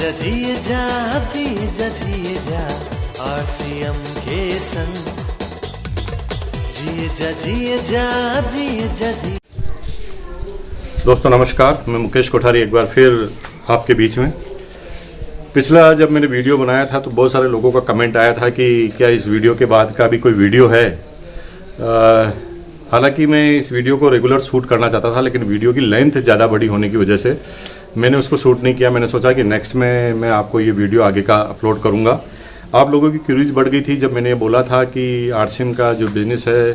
जिए जा RCM के संग जिए जा। दोस्तों नमस्कार, मैं मुकेश कोठारी एक बार फिर आपके बीच में। पिछला जब मैंने वीडियो बनाया था तो बहुत सारे लोगों का कमेंट आया था कि क्या इस वीडियो के बाद का भी कोई वीडियो है। हालांकि मैं इस वीडियो को रेगुलर शूट करना चाहता था, लेकिन वीडियो की लेंथ ज़्यादा बड़ी होने की वजह से मैंने उसको शूट नहीं किया। मैंने सोचा कि नेक्स्ट में मैं आपको ये वीडियो आगे का अपलोड करूँगा। आप लोगों की क्यूरीज बढ़ गई थी जब मैंने बोला था कि RCM का जो बिज़नेस है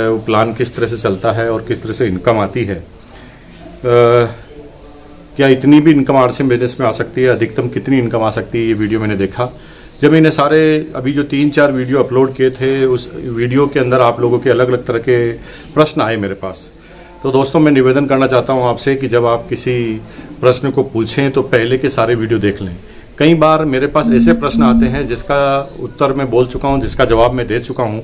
वो प्लान किस तरह से चलता है और किस तरह से इनकम आती है। क्या इतनी भी इनकम RCM बिजनेस में आ सकती है, अधिकतम कितनी इनकम आ सकती है, ये वीडियो मैंने देखा। जब मैंने सारे अभी जो 3-4 वीडियो अपलोड किए थे, उस वीडियो के अंदर आप लोगों के अलग अलग तरह के प्रश्न आए मेरे पास। तो दोस्तों मैं निवेदन करना चाहता हूँ आपसे कि जब आप किसी प्रश्न को पूछें तो पहले के सारे वीडियो देख लें। कई बार मेरे पास ऐसे प्रश्न आते हैं जिसका उत्तर मैं बोल चुका हूँ, जिसका जवाब मैं दे चुका हूँ,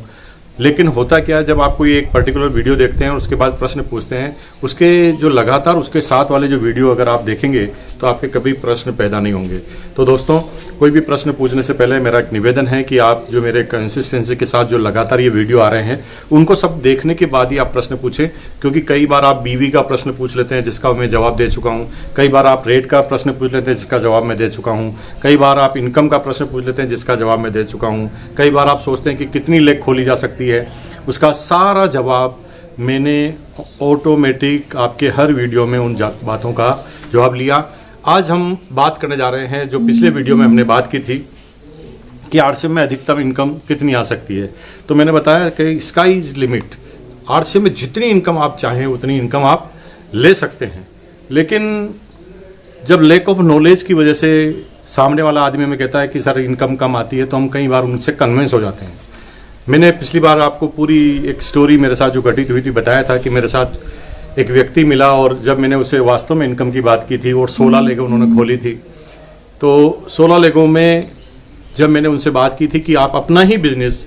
लेकिन होता क्या है जब आप कोई एक पर्टिकुलर वीडियो देखते हैं और उसके बाद प्रश्न पूछते हैं, उसके जो लगातार उसके साथ वाले जो वीडियो अगर आप देखेंगे तो आपके कभी प्रश्न पैदा नहीं होंगे। तो दोस्तों कोई भी प्रश्न पूछने से पहले मेरा एक निवेदन है कि आप जो मेरे कंसिस्टेंसी के साथ जो लगातार ये वीडियो आ रहे हैं उनको सब देखने के बाद ही आप प्रश्न पूछें, क्योंकि कई बार आप बीवी का प्रश्न पूछ लेते हैं जिसका मैं जवाब दे चुका हूँ, कई बार आप रेट का प्रश्न पूछ लेते हैं जिसका जवाब मैं दे चुका हूँ, कई बार आप इनकम का प्रश्न पूछ लेते हैं जिसका जवाब मैं दे चुका हूँ, कई बार आप सोचते हैं कि कितनी लेग खोली जा सकती है, उसका सारा जवाब मैंने ऑटोमेटिक आपके हर वीडियो में उन बातों का जवाब लिया। आज हम बात करने जा रहे हैं जो पिछले वीडियो में हमने बात की थी कि RCM में अधिकतम इनकम कितनी आ सकती है। तो मैंने बताया कि स्काई इज लिमिट, RCM में जितनी इनकम आप चाहें उतनी इनकम आप ले सकते हैं। लेकिन जब लैक ऑफ नॉलेज की वजह से सामने वाला आदमी हमें कहता है कि सर इनकम कम आती है, तो हम कई बार उनसे कन्विंस हो जाते हैं। मैंने पिछली बार आपको पूरी एक स्टोरी मेरे साथ जो घटित हुई थी बताया था कि मेरे साथ एक व्यक्ति मिला और जब मैंने उसे वास्तव में इनकम की बात की थी और 16 लेगें उन्होंने खोली थी। तो 16 लेगों में जब मैंने उनसे बात की थी कि आप अपना ही बिजनेस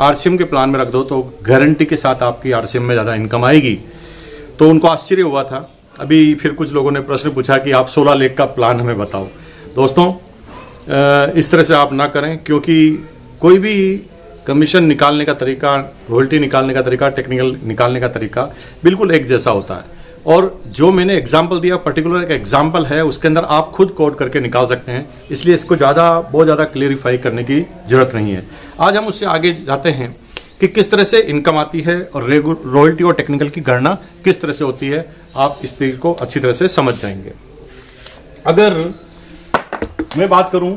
RCM के प्लान में रख दो तो गारंटी के साथ आपकी RCM में ज़्यादा इनकम आएगी, तो उनको आश्चर्य हुआ था। अभी फिर कुछ लोगों ने प्रश्न पूछा कि आप 16 लेग का प्लान हमें बताओ। दोस्तों इस तरह से आप ना करें, क्योंकि कोई भी कमीशन निकालने का तरीका, रॉयल्टी निकालने का तरीका, टेक्निकल निकालने का तरीका बिल्कुल एक जैसा होता है। और जो मैंने एग्जाम्पल दिया पर्टिकुलर एक एग्जाम्पल है, उसके अंदर आप खुद कोड करके निकाल सकते हैं, इसलिए इसको बहुत ज़्यादा क्लेरिफाई करने की ज़रूरत नहीं है। आज हम उससे आगे जाते हैं कि किस तरह से इनकम आती है और रॉयल्टी और टेक्निकल की गणना किस तरह से होती है। आप इस चीज़ को अच्छी तरह से समझ जाएंगे। अगर मैं बात करूँ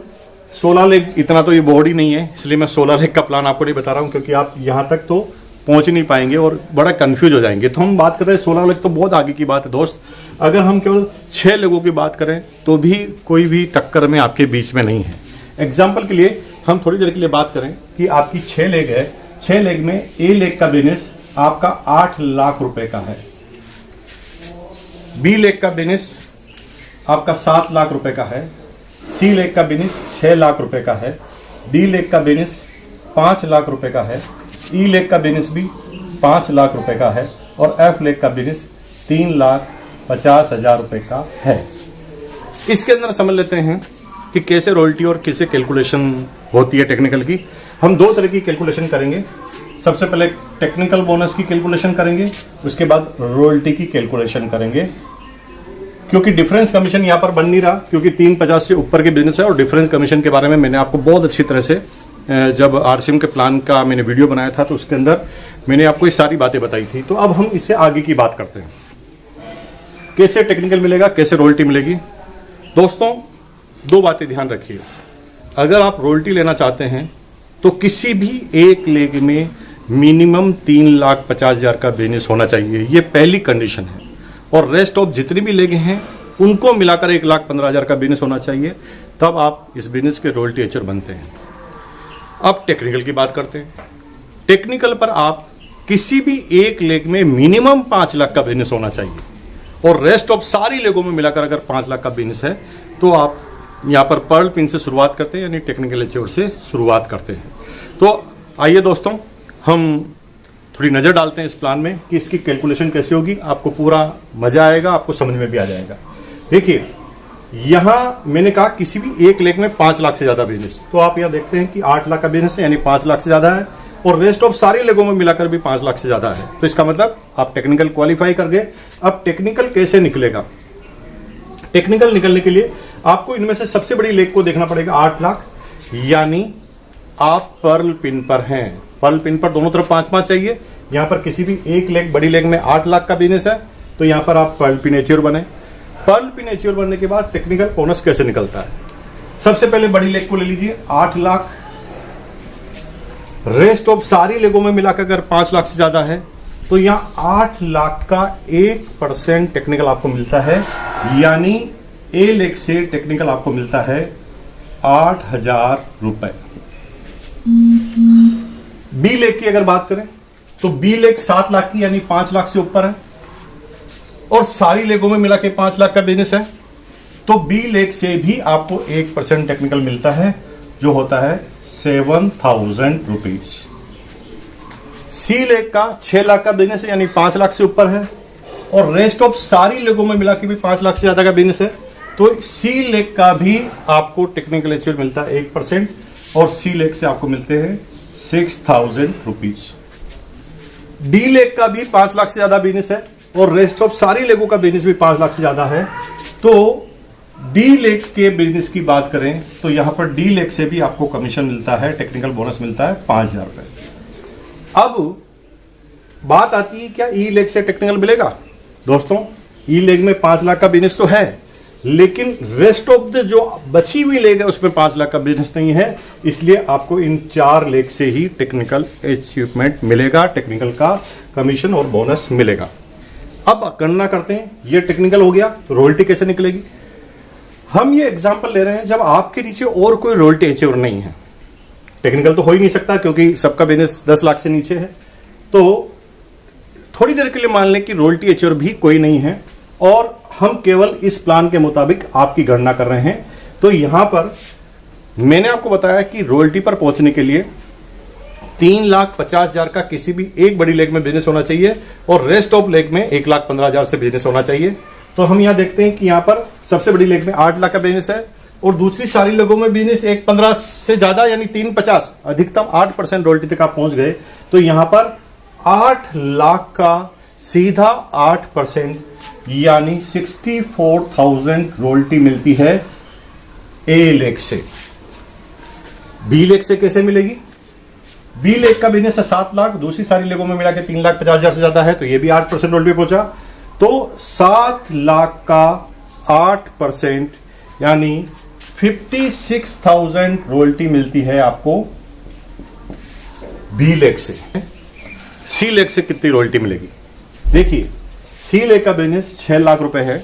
16 लेग, इतना तो ये बॉडी नहीं है, इसलिए मैं 16 लेग का प्लान आपको नहीं बता रहा हूँ, क्योंकि आप यहाँ तक तो पहुँच नहीं पाएंगे और बड़ा कंफ्यूज हो जाएंगे। तो हम बात कर रहे हैं 16 लेग, तो बहुत आगे की बात है दोस्त। अगर हम केवल 6 लेगों की बात करें तो भी कोई भी टक्कर में आपके बीच में नहीं है। एग्जाम्पल के लिए हम थोड़ी देर के लिए बात करें कि आपकी 6 लेग है, 6 लेग में A लेग का बिजनेस आपका 8 लाख रुपए का है, B लेग का बिजनेस आपका 7 लाख रुपए का है, C लेग का बिजनेस 6 लाख रुपए का है, D लेग का बिजनेस 5 लाख रुपए का है, E लेग का बिजनेस भी 5 लाख रुपए का है और F लेग का बिजनेस 3,50,000 रुपए का है। इसके अंदर समझ लेते हैं कि कैसे रॉयल्टी और कैसे कैलकुलेशन होती है टेक्निकल की। हम 2 तरह की कैलकुलेशन करेंगे। सबसे पहले टेक्निकल बोनस की कैलकुलेशन करेंगे, उसके बाद रॉयल्टी की कैलकुलेशन करेंगे। क्योंकि डिफरेंस कमीशन यहाँ पर बन नहीं रहा, क्योंकि 350 से ऊपर के बिजनेस है और डिफरेंस कमीशन के बारे में मैंने आपको बहुत अच्छी तरह से जब RCM के प्लान का मैंने वीडियो बनाया था तो उसके अंदर मैंने आपको ये सारी बातें बताई थी। तो अब हम इससे आगे की बात करते हैं, कैसे टेक्निकल मिलेगा, कैसे रॉयल्टी मिलेगी। दोस्तों 2 बातें ध्यान रखिए। अगर आप रॉयल्टी लेना चाहते हैं तो किसी भी एक लेग में मिनिमम 3,50,000 का बिजनेस होना चाहिए, ये पहली कंडीशन है। और रेस्ट ऑफ जितनी भी लेगे हैं उनको मिलाकर 1,15,000 का बिजनेस होना चाहिए, तब आप इस बिजनेस के रॉयल्टी एचर बनते हैं। अब टेक्निकल की बात करते हैं। टेक्निकल पर आप किसी भी एक लेग में मिनिमम 5 लाख का बिजनेस होना चाहिए और रेस्ट ऑफ सारी लेगों में मिलाकर अगर 5 लाख का बिजनेस है तो आप यहाँ पर पर्ल पिन से शुरुआत करते हैं, यानी टेक्निकल एचर से शुरुआत करते हैं। तो आइए दोस्तों हम थोड़ी नज़र डालते हैं इस प्लान में कि इसकी कैलकुलेशन कैसे होगी। आपको पूरा मज़ा आएगा, आपको समझ में भी आ जाएगा। देखिए यहाँ मैंने कहा किसी भी एक लेग में 5 लाख से ज्यादा बिजनेस, तो आप यहाँ देखते हैं कि 8 लाख का बिजनेस है, यानी 5 लाख से ज्यादा है, और रेस्ट ऑफ सारी लेगों में मिलाकर भी 5 लाख से ज्यादा है। तो इसका मतलब आप टेक्निकल क्वालिफाई कर गए। अब टेक्निकल कैसे निकलेगा? टेक्निकल निकलने के लिए आपको इनमें से सबसे बड़ी लेग को देखना पड़ेगा, 8 लाख, यानी आप पर्ल पिन पर हैं। पर्ल पिन पर दोनों तरफ 5-5 चाहिए। यहां पर किसी भी एक लेग, बड़ी लेग में 8 लाख का बिजनेस है, तो यहां पर आप पर्ल पिन एच्योर बने। पर्ल पिन एच्योर बनने के बाद टेक्निकल बोनस कैसे निकलता है? सबसे पहले बड़ी लेग को ले लीजिए, 8 लाख। रेस्ट ऑफ सारी लेगों में मिलाकर अगर 5 लाख से ज्यादा है, तो यहां 8 लाख का 1% टेक्निकल आपको मिलता है, यानी ए लेग से टेक्निकल आपको मिलता है 8,000 रुपए। बी लेग की अगर बात करें तो बी लेग 7 लाख की, यानी 5 लाख से ऊपर है, और सारी लेगों में मिला के 5 लाख का बिजनेस है, तो बी लेग से भी आपको 1% टेक्निकल मिलता है, जो होता है 7,000 रुपीज। सी लेग का 6 लाख का बिजनेस है, यानी 5 लाख से ऊपर है, और रेस्ट ऑफ सारी लेगों में मिला के भी 5 लाख से ज्यादा का बिजनेस है, तो सी लेग का भी आपको टेक्निकल एच्योर मिलता है 1%, और सी लेग से आपको मिलते हैं 6,000 रुपीज। डी लेग का भी 5 लाख से ज्यादा बिजनेस है, और रेस्ट ऑफ सारी लेगों का बिजनेस भी 5 लाख से ज्यादा है, तो डी लेग के बिजनेस की बात करें तो यहां पर डी लेग से भी आपको कमीशन मिलता है, टेक्निकल बोनस मिलता है 5,000 रुपए। अब बात आती है, क्या ई लेग से टेक्निकल मिलेगा? दोस्तों, ई लेग में 5 लाख का बिजनेस तो है, लेकिन रेस्ट ऑफ द जो बची हुई लेग है उसमें 5 लाख का बिजनेस नहीं है, इसलिए आपको इन 4 लेग से ही टेक्निकल अचीवमेंट मिलेगा, टेक्निकल का कमीशन और बोनस मिलेगा। अब गणना करते हैं, ये टेक्निकल हो गया, तो रॉयल्टी कैसे निकलेगी? हम ये एग्जांपल ले रहे हैं जब आपके नीचे और कोई रॉयल्टी एच्योर नहीं है। टेक्निकल तो हो ही नहीं सकता क्योंकि सबका बिजनेस 10 लाख से नीचे है, तो थोड़ी देर के लिए मान लें कि रॉयल्टी एच्योर भी कोई नहीं है, और हम केवल इस प्लान के मुताबिक आपकी गणना कर रहे हैं। तो यहां पर मैंने आपको बताया कि रॉयल्टी पर पहुंचने के लिए 3,50,000 का किसी भी एक बड़ी लेग में बिजनेस होना चाहिए, और रेस्ट ऑफ लेग में 1,15,000 से बिजनेस होना चाहिए। तो हम यहां देखते हैं कि यहां पर सबसे बड़ी लेग में 8 लाख का बिजनेस है, और दूसरी सारी लेगों में बिजनेस 1,15 से ज्यादा, यानी 3,50, अधिकतम 8% रॉयल्टी तक आप पहुंच गए। तो यहां पर 8 लाख का सीधा 8%, यानी 64,000 रॉयल्टी मिलती है ए लेग से। बी लेग से कैसे मिलेगी? बी लेग का बिजनेस है 7 लाख, दूसरी सारी लेगों में मिला के 3,50,000 से ज्यादा है, तो ये भी 8% रॉयल्टी पहुंचा। तो 7 लाख का 8%, यानी 56,000 रॉयल्टी मिलती है आपको बी लेग से। सी लेग से कितनी रॉयल्टी मिलेगी? देखिए, सी लेग का बिजनेस 6 लाख रुपए है,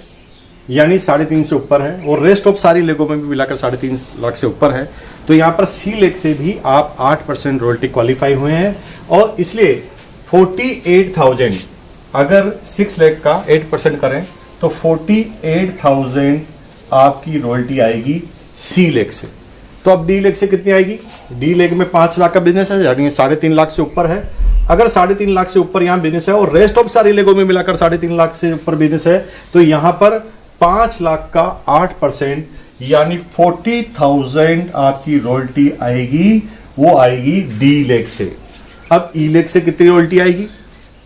यानी 3.5 से ऊपर है, और रेस्ट ऑफ सारी लेगों में भी मिलाकर 3.5 लाख से ऊपर है, तो यहां पर सी लेग से भी आप 8% रॉयल्टी क्वालिफाई हुए हैं, और इसलिए 48,000, अगर 6 लेग का 8% करें तो 48,000 आपकी रॉयल्टी आएगी सी लेग से। तो अब डी लेग से कितनी आएगी? डी लेग में 5 लाख का बिजनेस है, यानी 3.5 लाख से ऊपर है। अगर 3.5 लाख से ऊपर यहां बिजनेस है, और रेस्ट ऑफ सारी लेगों में मिलाकर 3.5 लाख से ऊपर बिजनेस है, तो यहां पर 5 लाख का 8%, यानी 40,000 आपकी रॉयल्टी आएगी, वो आएगी डी लेग से। अब ई लेग से कितनी रॉयल्टी आएगी?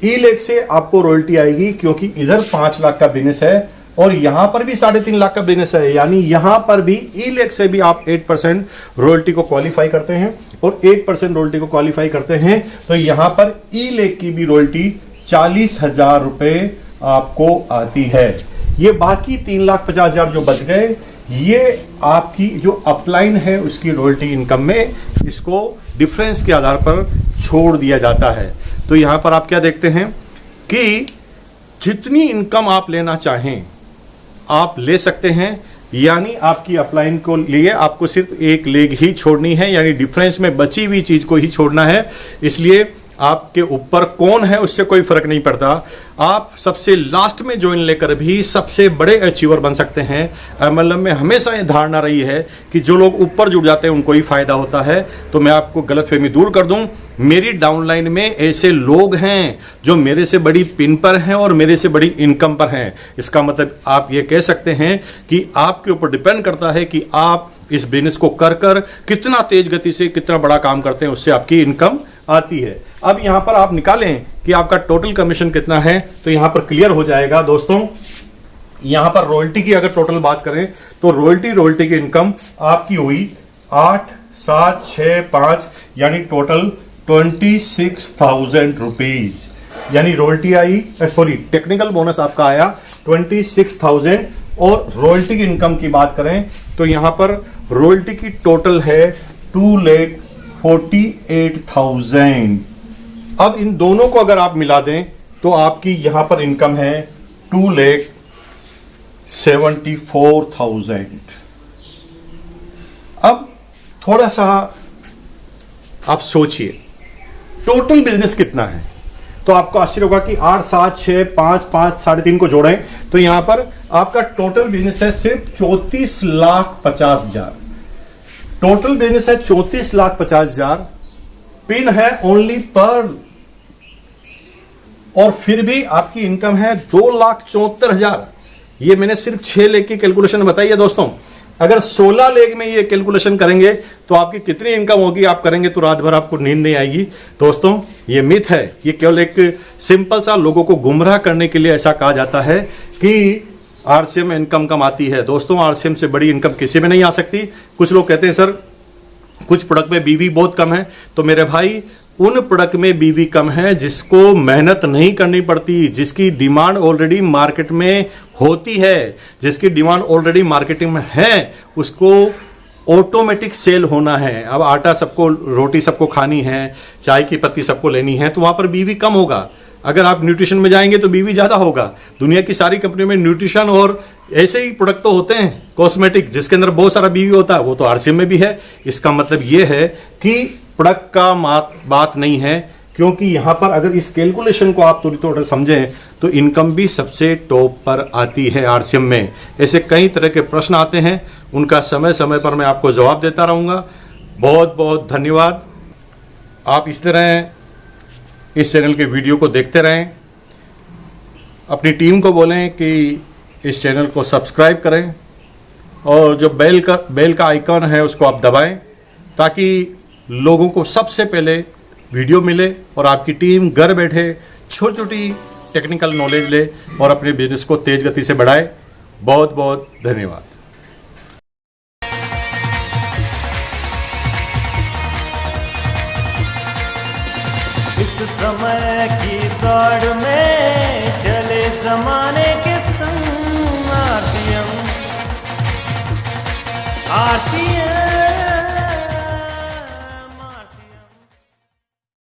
ई लेग से आपको रॉयल्टी आएगी, क्योंकि इधर 5 लाख का बिजनेस है और यहां पर भी 3.5 लाख का बिजनेस है, यानी यहां पर भी ई लेग से भी आप 8% रॉयल्टी को क्वालिफाई करते हैं, और 8% रॉयल्टी को क्वालिफाई करते हैं, तो यहां पर ई लेग की भी रॉयल्टी 40,000 रुपए आपको आती है। ये बाकी 3,50,000 जो बच गए, ये आपकी जो अपलाइन है उसकी रॉयल्टी इनकम में, इसको डिफरेंस के आधार पर छोड़ दिया जाता है। तो यहां पर आप क्या देखते हैं कि जितनी इनकम आप लेना चाहें आप ले सकते हैं, यानी आपकी अपलाइन को लिए आपको सिर्फ एक लेग ही छोड़नी है, यानी डिफरेंस में बची हुई चीज को ही छोड़ना है। इसलिए आपके ऊपर कौन है उससे कोई फर्क नहीं पड़ता। आप सबसे लास्ट में ज्वाइन लेकर भी सबसे बड़े अचीवर बन सकते हैं। MLM में हमेशा ये धारणा रही है कि जो लोग ऊपर जुड़ जाते हैं उनको ही फायदा होता है। तो मैं आपको गलतफहमी दूर कर दूं, मेरी डाउनलाइन में ऐसे लोग हैं जो मेरे से बड़ी पिन पर हैं और मेरे से बड़ी इनकम पर हैं। इसका मतलब आप ये कह सकते हैं कि आपके ऊपर डिपेंड करता है कि आप इस बिजनेस को कर कर कितना तेज गति से कितना बड़ा काम करते हैं, उससे आपकी इनकम आती है। अब यहां पर आप निकालें कि आपका टोटल कमीशन कितना है, तो यहां पर क्लियर हो जाएगा दोस्तों। यहां पर रॉयल्टी की अगर टोटल बात करें तो रॉयल्टी की इनकम आपकी हुई 8, 7, 6, 5 यानी टोटल 26,000 रुपीज, यानी रॉयल्टी आई, सॉरी टेक्निकल बोनस आपका आया 26,000। और रॉयल्टी की इनकम की बात करें तो यहां पर रॉयल्टी की टोटल है 2,48,000। अब इन दोनों को अगर आप मिला दें तो आपकी यहां पर इनकम है 2,74,000। अब थोड़ा सा आप सोचिए टोटल बिजनेस कितना है, तो आपको आश्चर्य होगा कि 8, 7, 6, 5, 5, 3.5 को जोड़ें तो यहां पर आपका टोटल बिजनेस है सिर्फ 34,50,000। टोटल बिजनेस है 34,50,000। पिन है ओनली पर्ल, और फिर भी आपकी इनकम है 2,74,000। ये मैंने सिर्फ 6 लेग की कैलकुलेशन बताई है दोस्तों। अगर 16 लेग में ये कैलकुलेशन करेंगे तो आपकी कितनी इनकम होगी, आप करेंगे तो रात भर आपको नींद नहीं आएगी। दोस्तों ये मिथ है, ये केवल एक सिंपल सा लोगों को गुमराह करने के लिए ऐसा कहा जाता है कि RCM में इनकम कम आती है। दोस्तों RCM से बड़ी इनकम किसी में नहीं आ सकती। कुछ लोग कहते हैं सर कुछ प्रोडक्ट में बीवी बहुत कम है, तो मेरे भाई उन प्रोडक्ट में बीवी कम है जिसको मेहनत नहीं करनी पड़ती, जिसकी डिमांड ऑलरेडी मार्केट में होती है, जिसकी डिमांड ऑलरेडी मार्केटिंग में है, उसको ऑटोमेटिक सेल होना है। अब आटा सबको, रोटी सबको खानी है, चाय की पत्ती सबको लेनी है, तो वहां पर बीवी कम होगा। अगर आप न्यूट्रिशन में जाएंगे तो बीवी ज्यादा होगा। दुनिया की सारी कंपनियों में न्यूट्रिशन और ऐसे ही प्रोडक्ट तो होते हैं कॉस्मेटिक जिसके अंदर बहुत सारा बीवी होता है, वो तो RCM में भी है। इसका मतलब ये है कि प्रोडक्ट का बात नहीं है, क्योंकि यहां पर अगर इस कैलकुलेशन को आप थोड़ी थोड़ा समझें तो इनकम भी सबसे टॉप पर आती है RCM में। ऐसे कई तरह के प्रश्न आते हैं, उनका समय समय पर मैं आपको जवाब देता रहूंगा। बहुत बहुत धन्यवाद। आप इस तरह इस चैनल के वीडियो को देखते रहें। अपनी टीम को बोलें कि इस चैनल को सब्सक्राइब करें और जो बेल का आइकन है उसको आप दबाएं, ताकि लोगों को सबसे पहले वीडियो मिले और आपकी टीम घर बैठे छोटी छोटी टेक्निकल नॉलेज ले और अपने बिजनेस को तेज गति से बढ़ाए। बहुत बहुत धन्यवाद। इस समय की दौड़ में चले जमाने के संग RCM